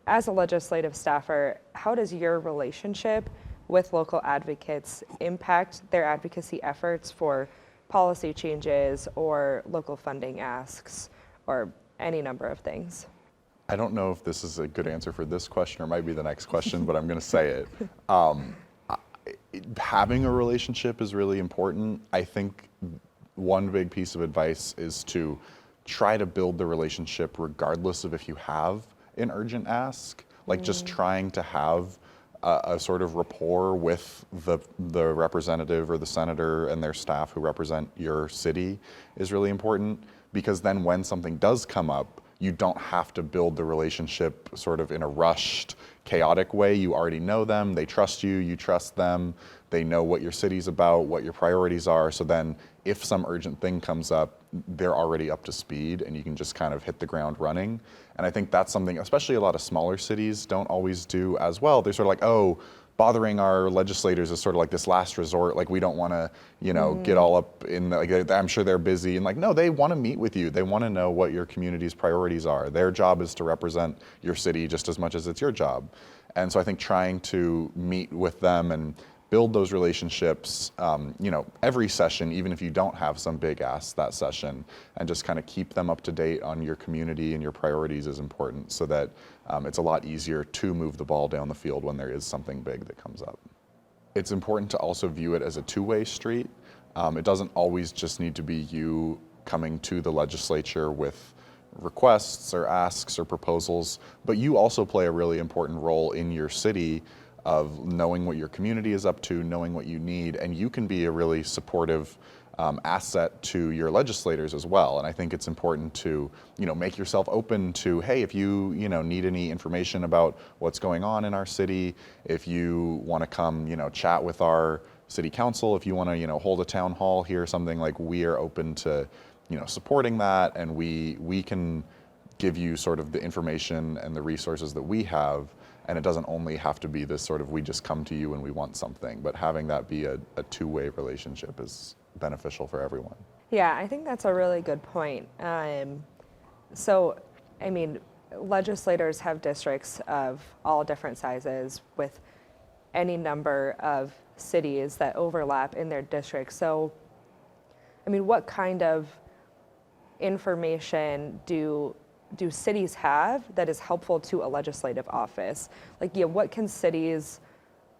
as a legislative staffer, how does your relationship with local advocates impact their advocacy efforts for policy changes or local funding asks or any number of things? I don't know if this is a good answer for this question or might be the next question, but I'm going to say it. Having a relationship is really important. I think one big piece of advice is to try to build the relationship regardless of if you have an urgent ask, like just trying to have a sort of rapport with the representative or the senator and their staff who represent your city is really important, because then when something does come up, you don't have to build the relationship sort of in a rushed, chaotic way. You already know them, they trust you, you trust them, they know what your city's about, what your priorities are, so then if some urgent thing comes up, they're already up to speed and you can just kind of hit the ground running. And I think that's something, especially a lot of smaller cities don't always do as well. They're sort of like, oh, bothering our legislators is sort of like this last resort. Like we don't want to, get all up in, like, I'm sure they're busy. And like, no, they want to meet with you. They want to know what your community's priorities are. Their job is to represent your city just as much as it's your job. And so I think trying to meet with them and build those relationships, every session, even if you don't have some big ask that session, and just kind of keep them up to date on your community and your priorities is important, so that it's a lot easier to move the ball down the field when there is something big that comes up. It's important to also view it as a two-way street. It doesn't always just need to be you coming to the legislature with requests or asks or proposals, but you also play a really important role in your city of knowing what your community is up to, knowing what you need, and you can be a really supportive asset to your legislators as well. And I think it's important to, make yourself open to, hey, if you, need any information about what's going on in our city, if you want to come, chat with our city council, if you want to, hold a town hall here, something, like, we are open to, supporting that, and we can give you sort of the information and the resources that we have. And it doesn't only have to be this sort of, we just come to you and we want something, but having that be a two-way relationship is beneficial for everyone. Yeah, I think that's a really good point. Legislators have districts of all different sizes with any number of cities that overlap in their district. So, what kind of information do cities have that is helpful to a legislative office? Like, what can cities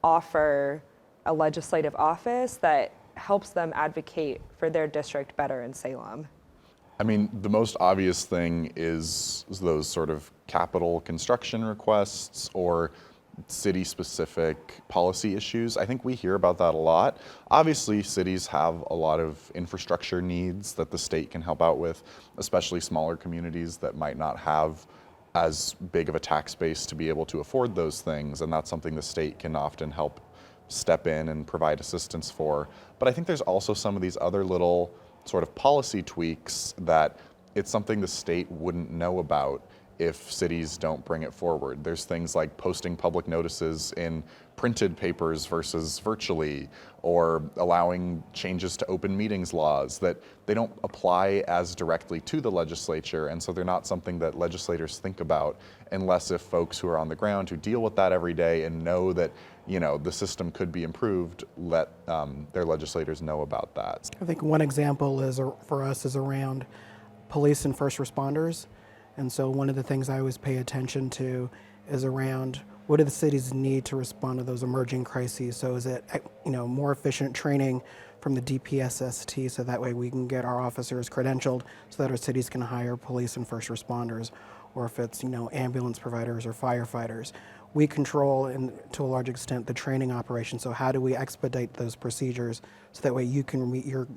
offer a legislative office that helps them advocate for their district better in Salem? The most obvious thing is those sort of capital construction requests or city-specific policy issues. I think we hear about that a lot. Obviously, cities have a lot of infrastructure needs that the state can help out with, especially smaller communities that might not have as big of a tax base to be able to afford those things, and that's something the state can often help step in and provide assistance for. But I think there's also some of these other little sort of policy tweaks that it's something the state wouldn't know about if cities don't bring it forward. There's things like posting public notices in printed papers versus virtually, or allowing changes to open meetings laws that they don't apply as directly to the legislature, and so they're not something that legislators think about unless if folks who are on the ground who deal with that every day and know that the system could be improved, let their legislators know about that. I think one example for us is around police and first responders. And so one of the things I always pay attention to is around, what do the cities need to respond to those emerging crises? So is it more efficient training from the DPSST, so that way we can get our officers credentialed so that our cities can hire police and first responders, or if it's ambulance providers or firefighters. We control, and to a large extent, the training operation. So how do we expedite those procedures so that way you can meet your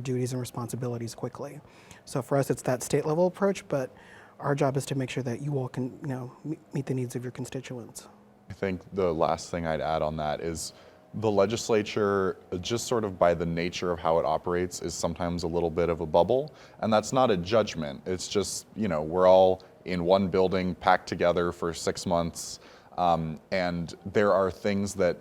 duties and responsibilities quickly? So for us, it's that state level approach, but our job is to make sure that you all can meet the needs of your constituents. I think the last thing I'd add on that is the legislature, just sort of by the nature of how it operates, is sometimes a little bit of a bubble. And that's not a judgment. It's just, we're all in one building packed together for 6 months. And there are things that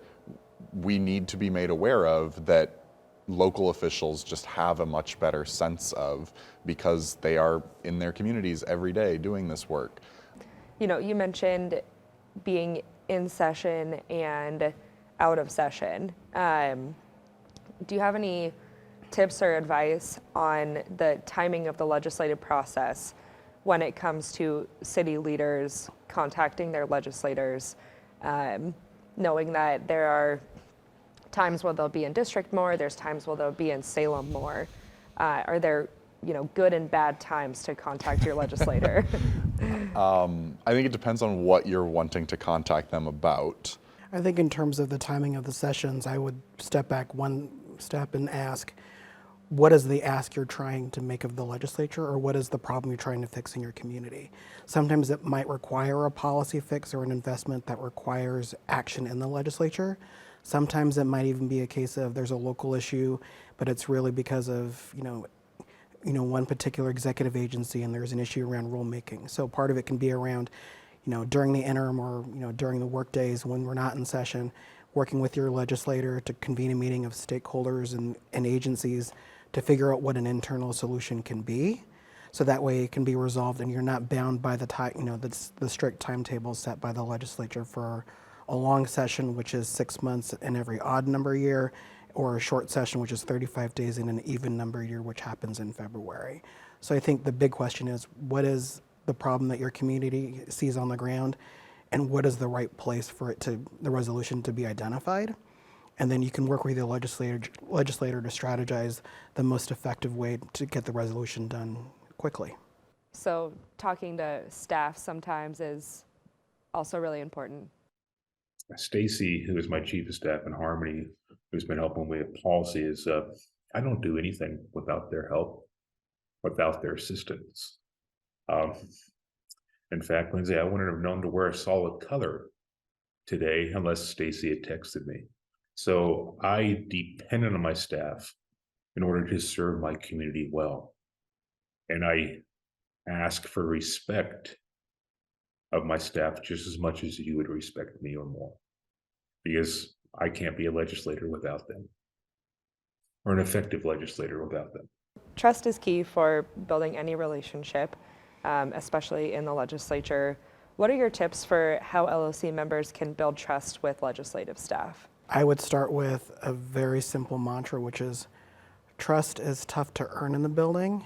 we need to be made aware of that local officials just have a much better sense of, because they are in their communities every day doing this work. You mentioned being in session and out of session. Do you have any tips or advice on the timing of the legislative process when it comes to city leaders contacting their legislators, knowing that there are times where they'll be in district more, there's times where they'll be in Salem more. Are there good and bad times to contact your legislator? I think it depends on what you're wanting to contact them about. I think in terms of the timing of the sessions, I would step back one step and ask, what is the ask you're trying to make of the legislature, or what is the problem you're trying to fix in your community? Sometimes it might require a policy fix or an investment that requires action in the legislature. Sometimes it might even be a case of there's a local issue, but it's really because of one particular executive agency and there's an issue around rulemaking. So part of it can be around during the interim or during the work days when we're not in session, working with your legislator to convene a meeting of stakeholders and agencies to figure out what an internal solution can be, so that way it can be resolved and you're not bound by the strict timetables set by the legislature for a long session, which is 6 months in every odd number year, or a short session, which is 35 days in an even number year, which happens in February. So I think the big question is, what is the problem that your community sees on the ground, and what is the right place for the resolution to be identified? And then you can work with the legislator to strategize the most effective way to get the resolution done quickly. So talking to staff sometimes is also really important. Stacy, who is my chief of staff in Harmony, who's been helping me with policy, is I don't do anything without their help, without their assistance. In fact, Lindsay, I wouldn't have known to wear a solid color today unless Stacy had texted me. So I depend on my staff in order to serve my community well. And I ask for respect of my staff just as much as you would respect me or more, because I can't be a legislator without them, or an effective legislator without them. Trust is key for building any relationship, especially in the legislature. What are your tips for how LOC members can build trust with legislative staff? I would start with a very simple mantra, which is trust is tough to earn in the building,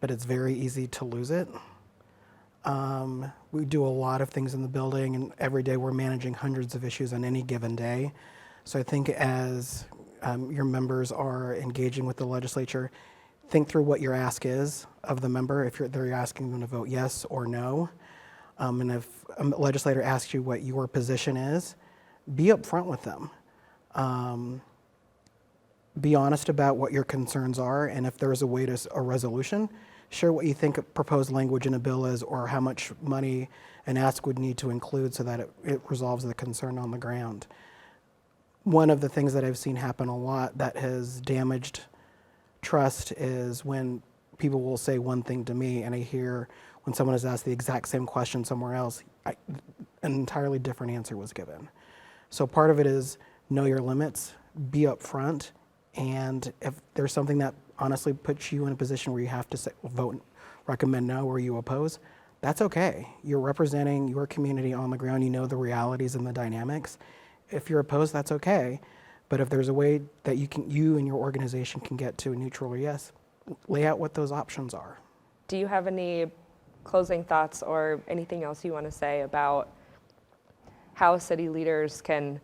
but it's very easy to lose it. We do a lot of things in the building, and every day we're managing hundreds of issues on any given day. So I think as your members are engaging with the legislature, think through what your ask is of the member, if they're asking them to vote yes or no. And if a legislator asks you what your position is, be upfront with them. Be honest about what your concerns are, and if there's a way to a resolution, share what you think proposed language in a bill is, or how much money an ask would need to include so that it resolves the concern on the ground. One of the things that I've seen happen a lot that has damaged trust is when people will say one thing to me and I hear when someone has asked the exact same question somewhere else, an entirely different answer was given. So part of it is know your limits, be upfront, and if there's something that honestly puts you in a position where you have to say, vote, recommend no, or you oppose, that's okay. You're representing your community on the ground. You know the realities and the dynamics. If you're opposed, that's okay. But if there's a way that you and your organization can get to a neutral yes, lay out what those options are. Do you have any closing thoughts or anything else you want to say about how city leaders can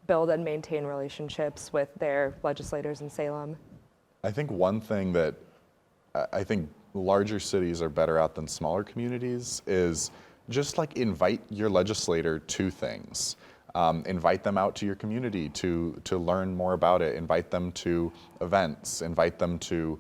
build and maintain relationships with their legislators in Salem? I think one thing that I think larger cities are better at than smaller communities is just like invite your legislator to things. Invite them out to your community to learn more about it. Invite them to events. Invite them to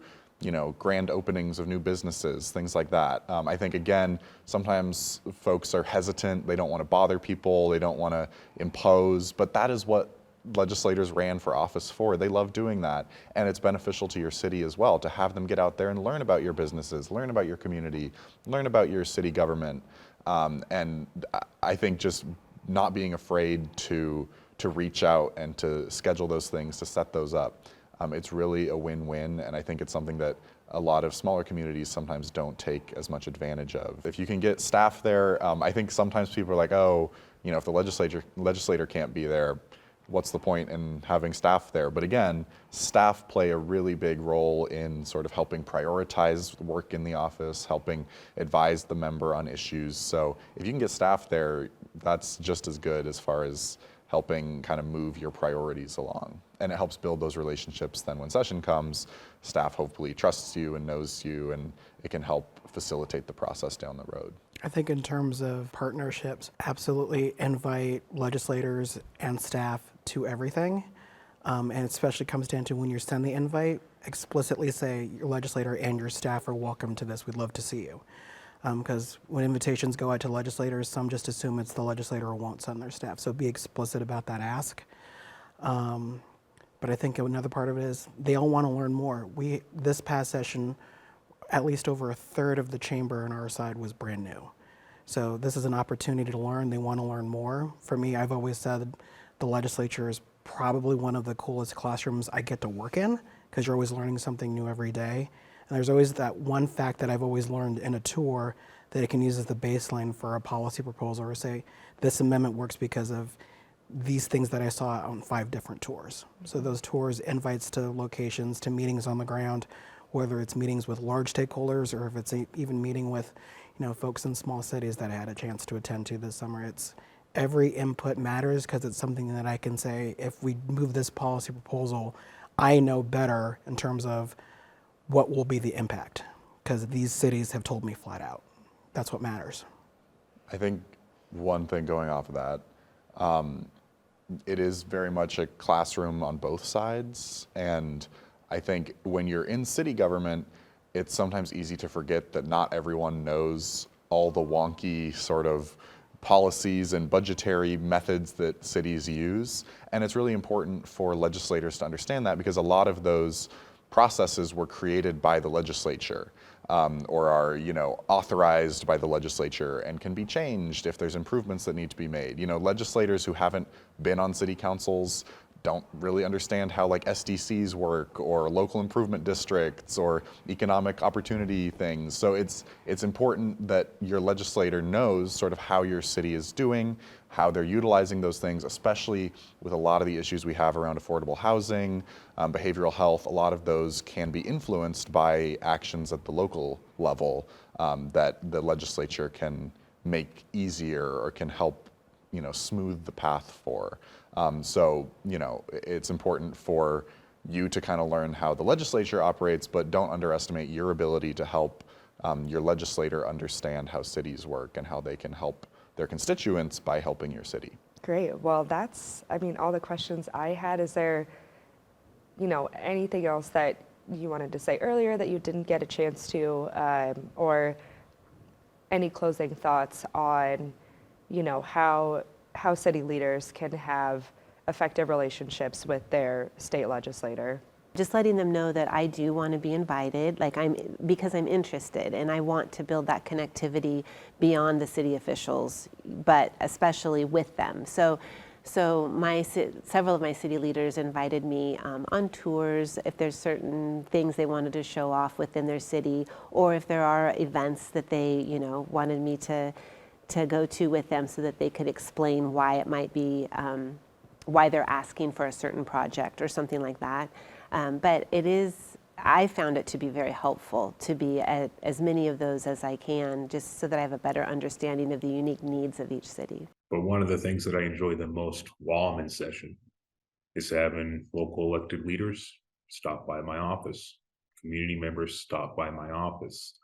grand openings of new businesses, things like that. I think, again, sometimes folks are hesitant. They don't want to bother people. They don't want to impose. But that is what legislators ran for office for. They love doing that. And it's beneficial to your city as well to have them get out there and learn about your businesses, learn about your community, learn about your city government. And I think just not being afraid to reach out and to schedule those things, to set those up. It's really a win-win, and I think it's something that a lot of smaller communities sometimes don't take as much advantage of. If you can get staff there, I think sometimes people are like, oh, if the legislator can't be there, what's the point in having staff there? But again, staff play a really big role in sort of helping prioritize work in the office, helping advise the member on issues. So if you can get staff there, that's just as good as far as helping kind of move your priorities along. And it helps build those relationships. Then when session comes, staff hopefully trusts you and knows you, and it can help facilitate the process down the road. I think in terms of partnerships, absolutely invite legislators and staff to everything. And it especially comes down to when you send the invite, explicitly say your legislator and your staff are welcome to this. We'd love to see you. Because when invitations go out to legislators, some just assume it's the legislator who won't send their staff. So be explicit about that ask. But I think another part of it is they all want to learn more. This past session, at least over a third of the chamber on our side was brand new. So this is an opportunity to learn. They want to learn more. For me, I've always said the legislature is probably one of the coolest classrooms I get to work in, because you're always learning something new every day. And there's always that one fact that I've always learned in a tour that it can use as the baseline for a policy proposal, or say, this amendment works because of these things that I saw on 5 different tours. So those tours, invites to locations, to meetings on the ground, whether it's meetings with large stakeholders or if it's even meeting with folks in small cities that I had a chance to attend to this summer. It's every input matters, because it's something that I can say, if we move this policy proposal, I know better in terms of what will be the impact, because these cities have told me flat out. That's what matters. I think one thing going off of that, it is very much a classroom on both sides. And I think when you're in city government, it's sometimes easy to forget that not everyone knows all the wonky sort of policies and budgetary methods that cities use. And it's really important for legislators to understand that, because a lot of those processes were created by the legislature, or are authorized by the legislature, and can be changed if there's improvements that need to be made. Legislators who haven't been on city councils don't really understand how SDCs work, or local improvement districts, or economic opportunity things. So it's important that your legislator knows sort of how your city is doing, how they're utilizing those things, especially with a lot of the issues we have around affordable housing, behavioral health. A lot of those can be influenced by actions at the local level that the legislature can make easier, or can help smooth the path for. So it's important for you to kind of learn how the legislature operates, but don't underestimate your ability to help your legislator understand how cities work and how they can help their constituents by helping your city. Great. Well, that's, all the questions I had. Is there, anything else that you wanted to say earlier that you didn't get a chance to, or any closing thoughts on, how city leaders can have effective relationships with their state legislator? Just letting them know that I do want to be invited, because I'm interested and I want to build that connectivity beyond the city officials, but especially with them. So several of my city leaders invited me on tours if there's certain things they wanted to show off within their city, or if there are events that they wanted me to go to with them, so that they could explain why it might be, why they're asking for a certain project or something like that. But I found it to be very helpful to be at as many of those as I can, just so that I have a better understanding of the unique needs of each city. But one of the things that I enjoy the most while I'm in session is having local elected leaders stop by my office, community members stop by my office.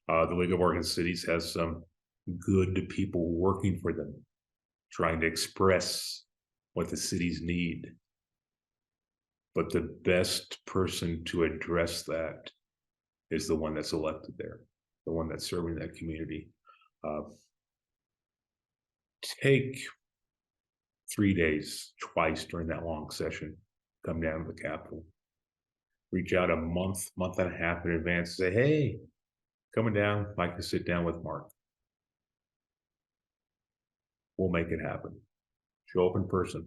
The League of Oregon Cities has some good people working for them, trying to express what the cities need. But the best person to address that is the one that's elected there, the one that's serving that community. Take 3 days, twice during that long session, come down to the Capitol, reach out a month and a half in advance, say, hey, coming down, I'd like to sit down with Mark. We'll make it happen. Show up in person.